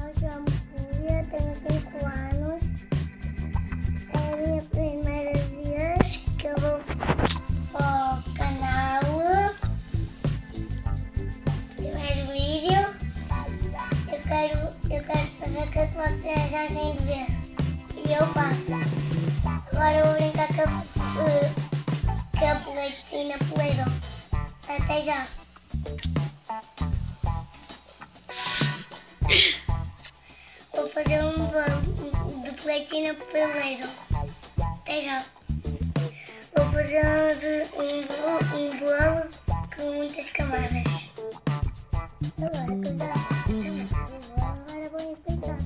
Eu chamo Júlia, tenho 5 anos. É a minha primeira vez que eu vou ao canal. Primeiro vídeo. Eu quero saber que vocês já têm de ver. E eu passo. Agora eu vou brincar com a piscina Play-Doh. Até já. Vou fazer um voo de platina Play-Doh. Até já. Vou fazer um voo com muitas camadas. Agora que eu já agora vou explicar.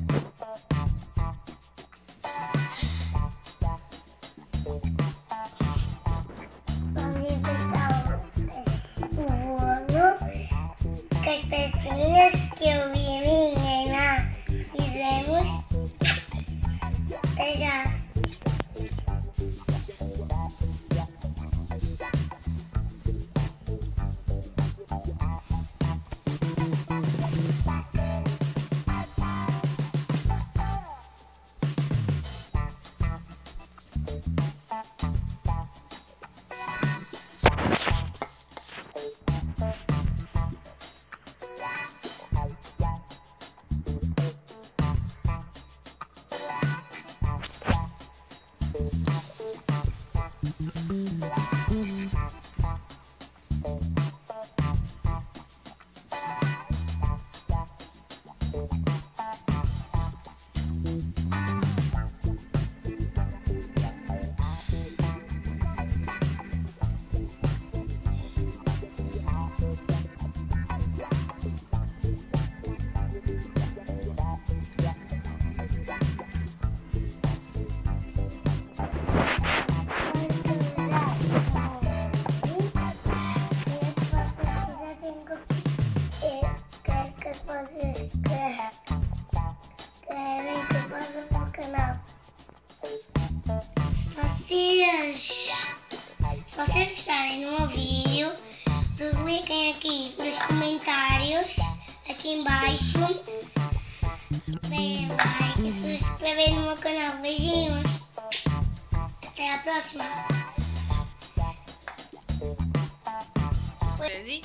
Vamos inventar o bolo com as pecinhas que eu vi a minha irmã fizemos. Até já. Vocês querem que eu faça no canal. Se vocês gostarem do meu vídeo, publiquem aqui nos comentários, aqui embaixo. Deem like e se inscreverem no meu canal. Beijinhos. Até a próxima. Ready?